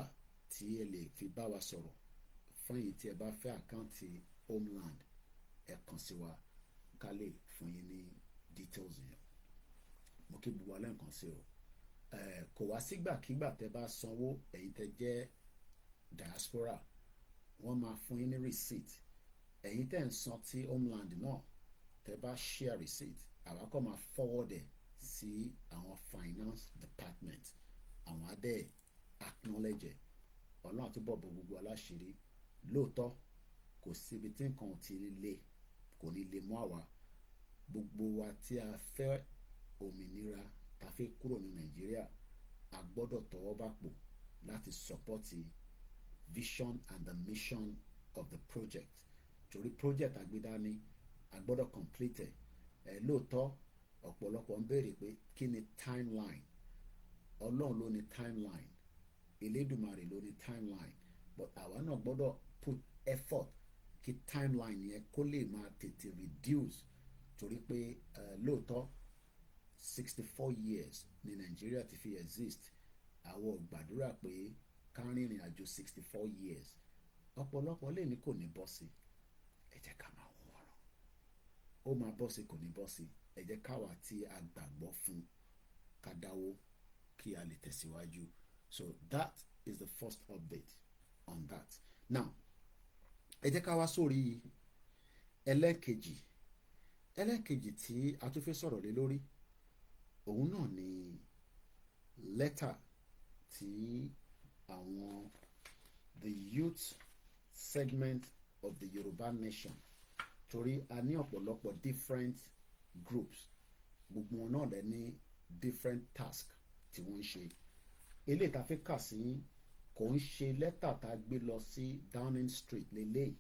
Speaker 1: tí ẹ lè fi bá wa sọ̀rọ̀ fún èyí tí ẹ bá fẹ́ àkáǹtì homeland, ẹ kàn sí wa ká lè fún yín ní details yẹn. Mo kí gbogbo wa lẹ́ẹ̀kan sí o. Kò wá sígbàkígbà tẹ́ bá sanwó, ẹ̀yin tẹ́ jẹ́ diaspora, wọ́n máa fún yín ní receipt. Ẹ̀yin tẹ́ ń san ti homeland náà, tẹ́ bá share receipt, àwa kọ́ máa forward ẹ̀ sí àwọn finance department, àwọn adé acknowledge ẹ̀. Ọlọ́run àtúbọ̀ bò gbogbo aláṣìírí. Lóòótọ́ kò síbi tí nǹkan ti le, kò ní le mọ́ àwa. Gbogbo wa tí a fẹ́ òmìnira, tá a fẹ́ kúrò ní Nàìjíríà, a gbọ́dọ̀ tọwọ́ bá pò láti support vision and the mission of the project. Torí project àgbédání a gbọ́dọ̀ complete ẹ̀. Lóòótọ́ ọ̀pọ̀lọpọ̀ ń béèrè pé kí ni timeline. Ọlọ́run ló ní timeline, Elédùmarè ló ní timeline, but àwa náà gbọ́dọ̀ put effort kí timeline yẹn kó lè máa tètè reduce, torí pé lóòótọ́ 64 years ní Nàìjíríà ti fi exist. Àwọn ò gbàdúrà pé ká rìnrìn àjò 64 years. Ọ̀pọ̀lọpọ̀ lè ní kò ní bọ́ sí, ẹ jẹ́ ká máa wọ̀n ọ̀rọ̀. Ó máa bọ́ sí, kò ní bọ́ sí, ẹ jẹ́ káwa tí a gbàgbọ́ fún ká dáwó kí a lè tẹ̀síwájú. So that is the first update on that. Now ẹ jẹ́ ká wá sórí ẹlẹ́ẹ̀kejì tí a tún fẹ́ sọ̀rọ̀ lé lórí. Òun náà ni lẹ́tà tí àwọn the youth segment of the Yoruba nation, torí a ní ọ̀pọ̀lọpọ̀ different groups, gbogbo wọn náà lè ní different task tí wọ́n ń ṣe. Eléyìí tá fẹ́ kà sí kò ń ṣe lẹ́tà tá gbé lọ sí Downing Street lélẹ́yìí,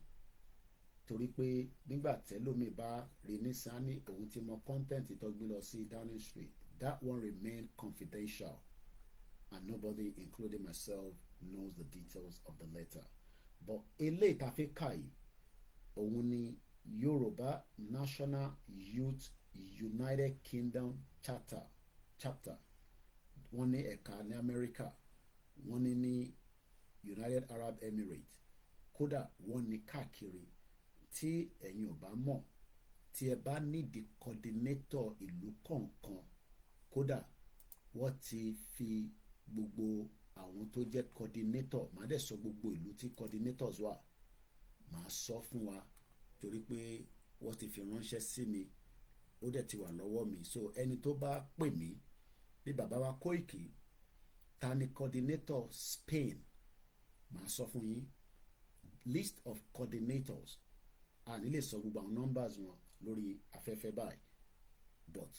Speaker 1: torí pé nígbà tẹ́lómi bá rí ní sani òun ti mọ content tó gbé lọ sí Downing Street, that one remain confidential and nobody including myself knows the details of the letter. But eléyìí tá fẹ́ kà yìí òun ni Yoruba National Youth United Kingdom chapter. Wọ́n ní ẹ̀ka ní America, wọ́n ní United Arab Emirates, kódà wọ́n ní káàkiri. Tí ẹ̀yin ò bá mọ̀, tí ẹ bá nídìí coordinator ìlú kọ̀ọ̀kan, kódà wọ́n ti fi gbogbo àwọn tó jẹ́ coordinator, màá dẹ̀ sọ gbogbo ìlú tí coordinators wà, màá sọ fún wa, torí pé wọ́n ti fi ránṣẹ́ sí mi, ó dẹ̀ ti wà lọ́wọ́ mi. So ẹni tó bá pè mí bí bàbá wa Koiki, ta ni coordinator Spain, màá sọ fún yín list of coordinators. A ní lè sọ gbogbo àwọn numbers wọn lórí afẹ́fẹ́ báyìí, but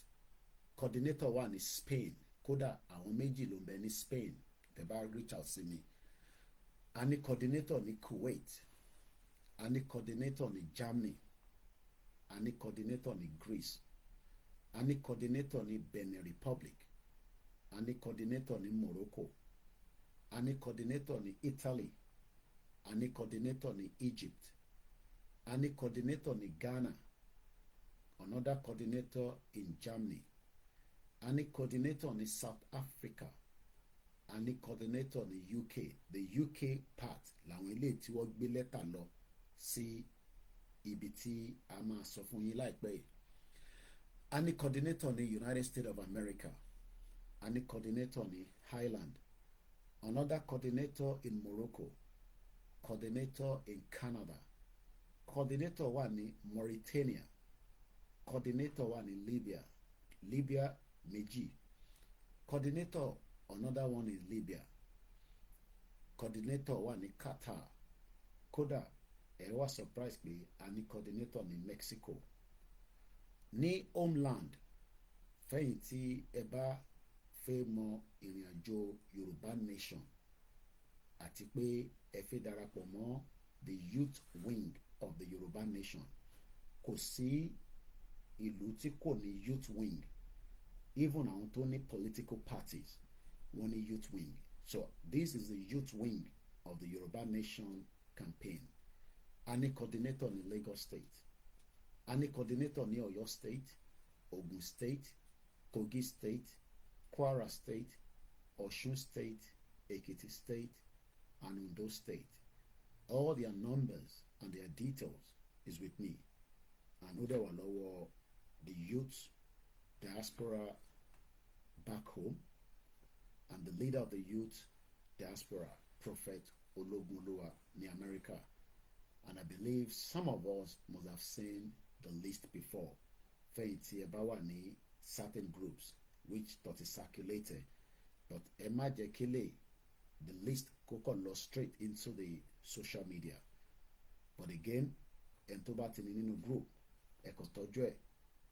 Speaker 1: coordinator wà ní Spain, kódà àwọn méjì ló ń bẹ ní Spain, tẹ́ bá reach out sí mi. A ní coordinator ní Kuwait, a ní coordinator ní Germany, a ní coordinator ní Greece, a ní coordinator ní Benin Republic, a ní coordinator ní Morocco, a ní coordinator ní Italy, a ní coordinator ní Egypt, a ní coordinator ní Ghana, another coordinator in Germany, a ní coordinator ní South Africa, a ní coordinator ní UK. The UK part làwọn ilé tí wọ́n gbé lẹ́tà lọ sí ibi tí a máa sọ fún yín láìpẹ́ yìí. A ní coordinator ní United States of America, a ní coordinator ní Ireland, another coordinator in Morocco, coordinator in Canada, coordinator wà ní Mauritania, coordinator wà ní Libya méjì, coordinator another one in Libya, coordinator wà ní Qatar, kódà ẹ wá surprise pé a ní coordinator ní Mexico. Ní homeland, fẹ́yìn tí ẹ bá fẹ́ mọ ìrìn àjò Yorùbá nation àti pé ẹ fẹ́ darapọ̀ mọ́ the youth wing of the Yorùbá nation, kò sí ìlú tí kò ní youth wing. Even àwọn tó ní political parties wọ́n ní youth wing. So this is the youth wing of the Yorùbá nation campaign. A ní coordinator ní Lagos State, a ní coordinator ní Ọ̀yọ́ State, Ogun State, Kogi State, Kwara State, Osun State, Ekiti State, and Ondo State. All their numbers and their details is with me. And ó dẹ̀ wà lọ́wọ́ the youth diaspora back home and the leader of the youth diaspora, Prophet Ologunlowa ní America. And I believe some of us must have seen the list before. Fẹ̀yìntì ẹ bá wà ní certain groups which that is circulated, but ẹ má jẹ́ kí lè the list kókò lọ straight into the social media. But again, ẹni tó bá ti ní nínú group ẹ kò tọ́jú ẹ̀,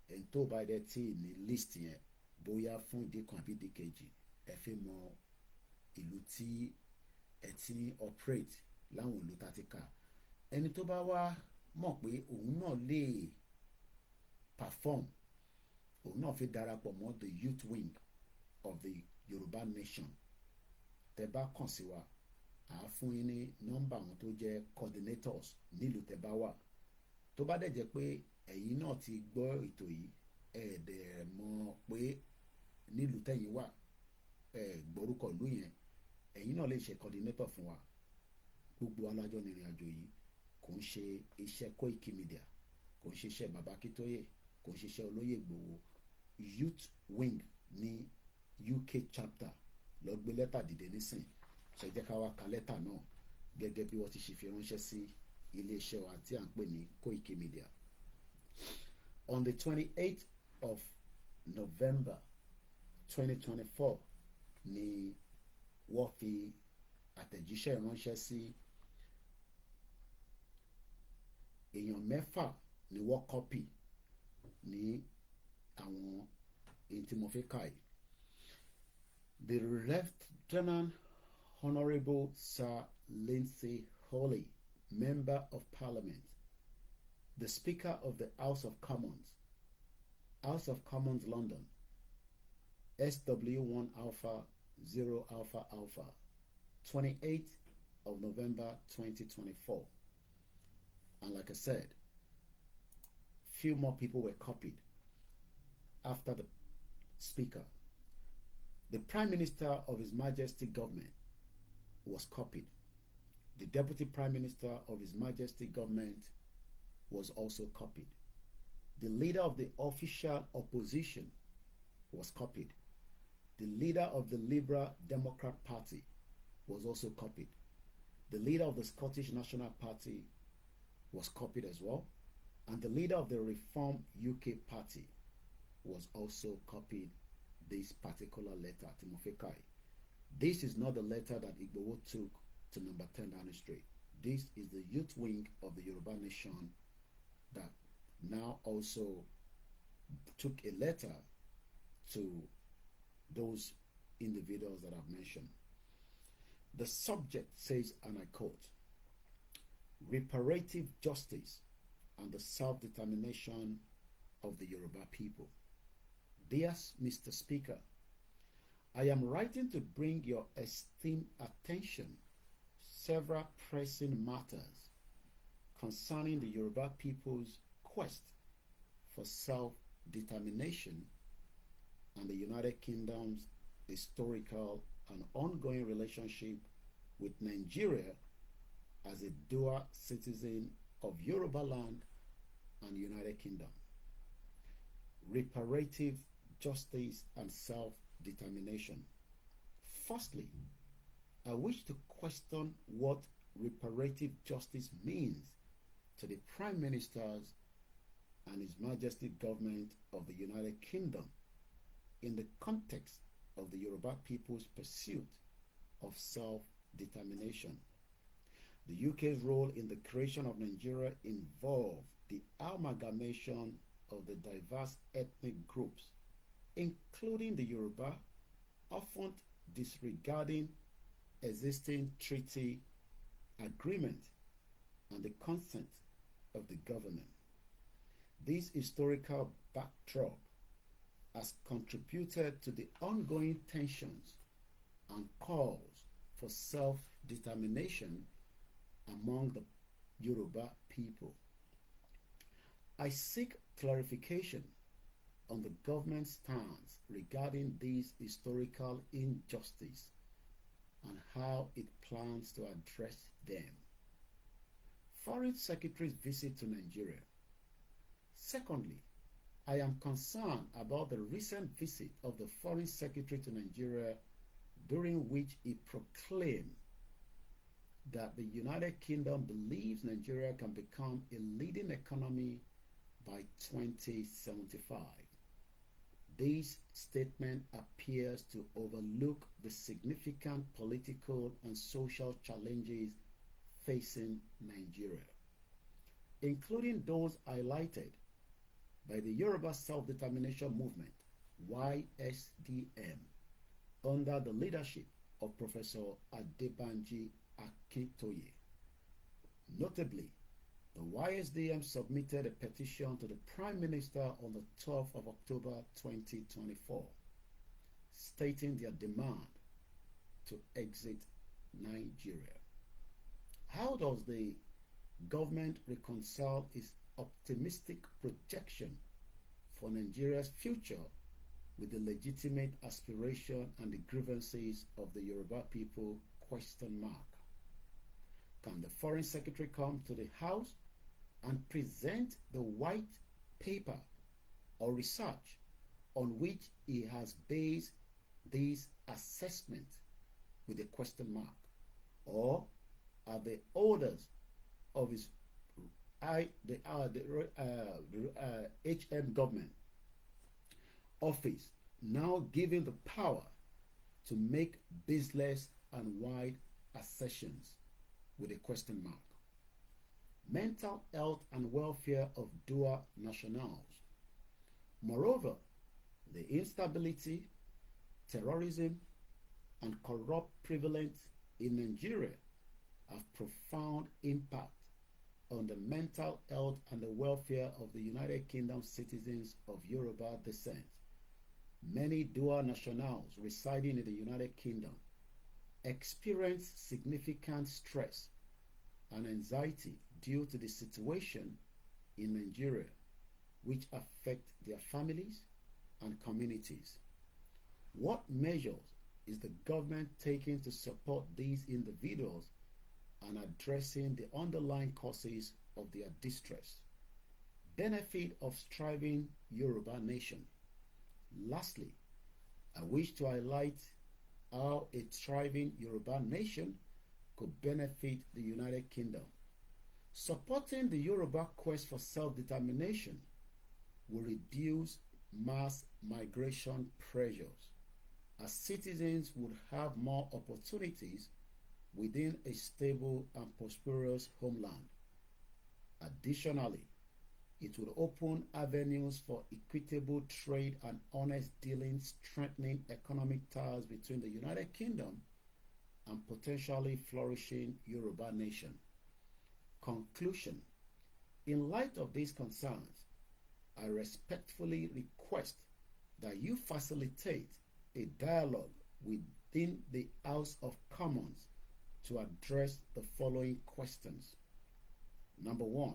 Speaker 1: ẹni tó bá dẹ̀ tí ní list yẹn bóyá fún ìdí kan àbí ìdí kejì ẹ fi mọ ìlú tí ẹ ti operate láwọn ìlú tá ti kà. Ẹni tó bá wá mọ̀ pé òun náà lè perform òun náà fi darapọ̀ mọ́ the youth wing of the Yoruba nation. Tẹ́ bá kàn sí wa, àá fún yín ní nọ́mbà àwọn tó jẹ́ coordinators nílùú tẹ́ bá wà. Tó bá dẹ̀ jẹ́ pé ẹ̀yin náà ti gbọ́ ètò yìí, ẹ dẹ̀ mọ̀ pé nílùú tẹ́yin wà, ẹ gbórúkọ ìlú yẹn, ẹ̀yin náà lè ṣe coordinator fún wa. Gbogbo alájọ ní ìrìn àjò yìí kò ń ṣe iṣẹ́ Koikimedia, kò ń ṣe iṣẹ́ Bàbá Akíntóyè, kò ń ṣe iṣẹ́ Olóyè Ìgbòho. Youth wing ní UK chapter lọ gbé lẹ́tà dìde nísìn. Ṣé jẹ́ ká wá ka lẹ́tà náà gẹ́gẹ́ bí wọ́n ti ṣe fi ránṣẹ́ sí iléeṣẹ́ wa tí à ń pè ní Koikimedia. On the 28th of November 2024 ni wọ́n fi àtẹ̀jíṣẹ́ ránṣẹ́ sí èèyàn mẹ́fà ni wọ́n kọ́pì ní àwọn èyí tí mo fi kà yìí. The Lieutenant Honourable Sir Lindsay Holley, Member of Parliament, the Speaker of the House of Commons, London, SW1 Alpha 0 Alpha Alpha, 28th of November 2024. And like I said, few more people were copied after the Speaker. The Prime Minister of His Majesty government was copied. The Deputy Prime Minister of His Majesty government was also copied. The leader of the official opposition was copied. The leader of the Liberal Democrat Party was also copied. The leader of the Scottish National Party was copied as well. And the leader of the Reform UK Party was also copied this particular letter, Timofekai. This is not the letter that Igboho took to number 10 Downing Street. This is the youth wing of the Yoruba nation that now also took a letter to those individuals that I've mentioned. The subject says, and I quote, reparative justice and the self-determination of the Yoruba people. Dear Mr. Speaker, I am writing to bring your esteemed attention several pressing matters concerning the Yoruba people's quest for self-determination and the United Kingdom's historical and ongoing relationship with Nigeria as a dual citizen of Yoruba land and United Kingdom. Reparative justice and self-determination. Firstly, I wish to question what reparative justice means to the Prime Ministers and His Majesty government of the United Kingdom in the context of the Yoruba people's pursuit of self-determination. The UK's role in the creation of Nigeria involved the amalgamation of the diverse ethnic groups, including the Yoruba, often disregarding existing treaty agreement and the consent of the government. This historical backdrop has contributed to the ongoing tensions and calls for self-determination among the Yoruba people. I seek clarification on the government's stance regarding these historical injustice and how it plans to address them. Foreign Secretary's visit to Nigeria. Secondly, I am concerned about the recent visit of the Foreign Secretary to Nigeria, during which he proclaimed that the United Kingdom believes Nigeria can become a leading economy by 2075. This statement appears to overlook the significant political and social challenges facing Nigeria, including those highlighted by the Yoruba Self-Determination Movement, YSDM, under the leadership of Professor Adebanji Akintoye. Notably, The YSDM submitted a petition to the Prime Minister on the 12th of October 2024, stating their demand to exit Nigeria. How does the government reconcile its optimistic projection for Nigeria's future with the legitimate aspiration and the grievances of the Yoruba people? Question mark. Can the Foreign Secretary come to the House and present the white paper or research on which he has based this assessment with a question mark? Or are the orders of his HM government office now given the power to make baseless and wide assertions with a question mark? Mental health and welfare of dual nationals. Moreover, the instability, terrorism, and corrupt prevalent in Nigeria have profound impact on the mental health and the welfare of the United Kingdom citizens of Yoruba descent. Many dual nationals residing in the United Kingdom experience significant stress and anxiety due to the situation in Nigeria, which affect their families and communities. What measures is the government taking to support these individuals and addressing the underlying causes of their distress? Benefit of striving Yoruba nation. Lastly, I wish to highlight how a thriving Yoruba nation could benefit the United Kingdom. Supporting the Yoruba quest for self-determination will reduce mass migration pressures, as citizens would have more opportunities within a stable and prosperous homeland. Additionally, it will open avenues for equitable trade and honest dealings, strengthening economic ties between the United Kingdom and potentially flourishing Yoruba nation. Conclusion. In light of these concerns, I respectfully request that you facilitate a dialogue within the House of Commons to address the following questions. Number one,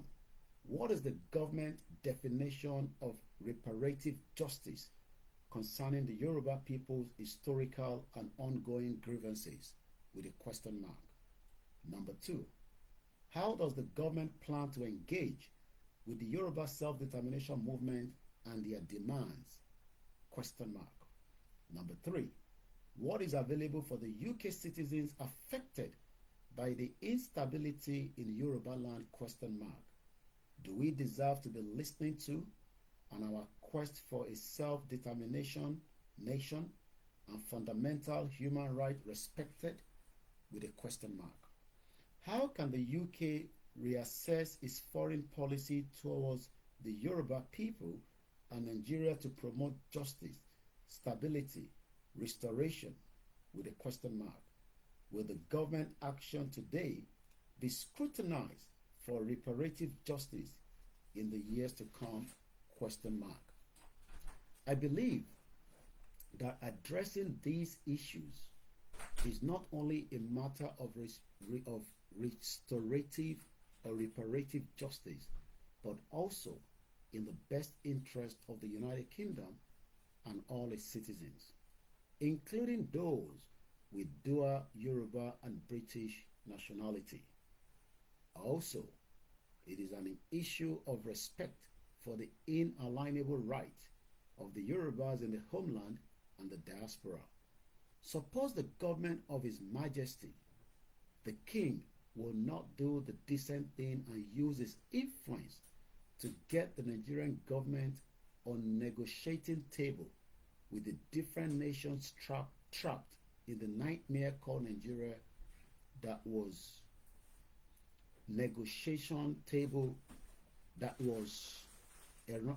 Speaker 1: what is the government definition of reparative justice concerning the Yoruba people's historical and ongoing grievances with a question mark? Number two, how does the government plan to engage with the Yoruba self-determination movement and their demands? Question mark. Number three, what is available for the UK citizens affected by the instability in Yoruba land? Question mark. Do we deserve to be listening to on our quest for a self-determination nation and fundamental human rights respected? With a question mark. How can the UK reassess its foreign policy towards the Yoruba people and Nigeria to promote justice, stability, restoration? With a question mark. Will the government action today be scrutinized for reparative justice in the years to come? Question mark. I believe that addressing these issues is not only a matter of restorative or reparative justice, but also in the best interest of the United Kingdom and all its citizens, including those with dual Yoruba and British nationality. Also, it is an issue of respect for the inalienable right of the Yorubas in the homeland and the diaspora. Suppose the government of His Majesty, the King, will not do the decent thing and use his influence to get the Nigerian government on negotiating table with the different nations trapped in the nightmare called Nigeria, that was negotiation table that was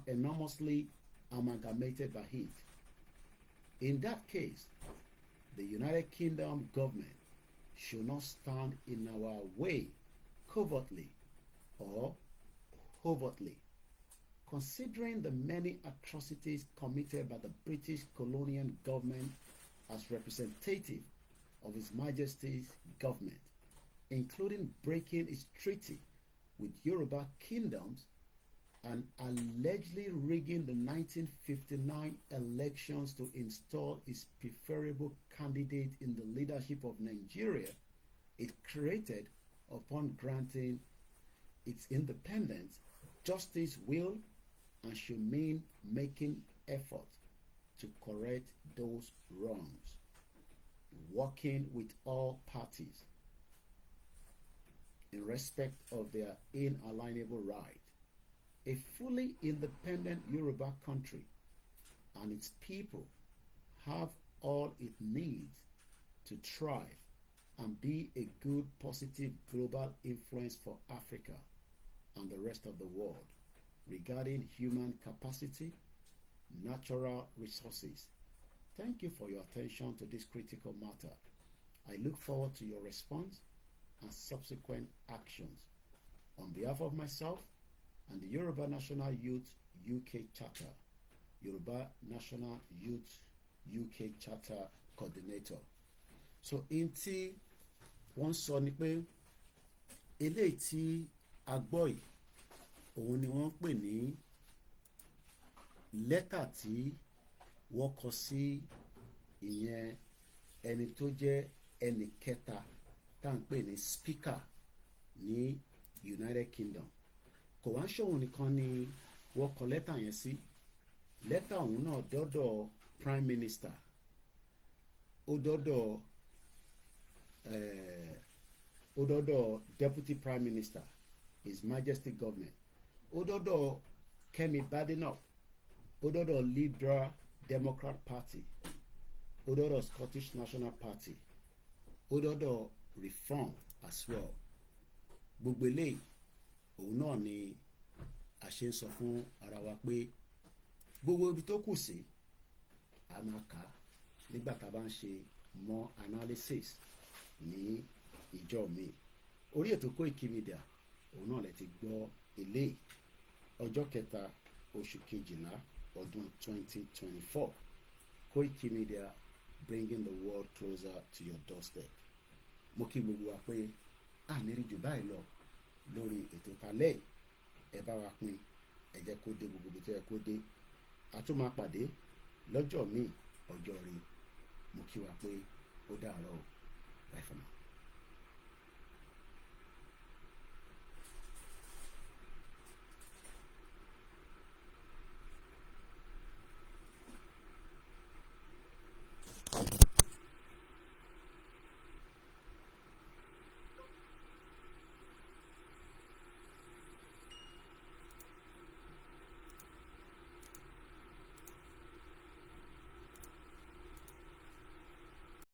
Speaker 1: enormously amalgamated by it. In that case, the United Kingdom government should not stand in our way covertly or overtly. Considering the many atrocities committed by the British colonial government as representative of His Majesty's government, including breaking its treaty with Yoruba kingdoms and allegedly rigging the 1959 elections to install its preferable candidate in the leadership of Nigeria, it created upon granting its independence. Justice will and should mean making effort to correct those wrongs, working with all parties in respect of their inalienable right. A fully independent Yoruba country and its people have all it needs to thrive and be a good, positive global influence for Africa and the rest of the world regarding human capacity, natural resources. Thank you for your attention to this critical matter. I look forward to your response and subsequent actions. On behalf of myself and the Yoruba National Youth UK Charter, Yoruba National Youth UK Charter Coordinator. So in tí wọ́n sọ ni pé eléyìí tí a gbọ́ yìí òun ni wọ́n pè ní lẹ́tà tí wọ́n kọ sí ìyẹn ẹni tó jẹ́ ẹnì kẹta tá à ń pè ní speaker ní United Kingdom. Kò wá ṣòun nìkan ni wọ́n kọ lẹ́tà yẹn sí. Lẹ́tà ọ̀hún náà dọ́dọ̀ Prime Minister, ó dọ́dọ̀ Deputy Prime Minister, His Majesty Government, ó dọ́dọ̀ Kemi Badenoch, ó dọ́dọ̀ Liberal Democrat Party, ó dọ́dọ̀ Scottish National Party, ó dọ́dọ̀ Reform as well. Gbogbo eléyìí òun náà ni a ṣe ń sọ fún ara wa pé gbogbo ibi tó kù sí a máa kà á nígbà tá a bá ń ṣe more analysis ní ìjọ mi. Orí ètò Koikimedia òun náà lè ti gbọ́ eléyìí ọjọ́ kẹta oṣù kejìlá ọdún 2024. Koikimedia, bringing the world closer to your doorstep. Mo kí gbogbo wa pé àníri jù báyìí lọ lórí ètò talẹ́. Ẹ bá wa pín, ẹ jẹ́ kó dé gbogbo tó yẹ kó dé. A tún máa pàdé lọ́jọ́ míì ọjọ́ rí. Mo kí wa pé ó dàárọ̀. Bye for now.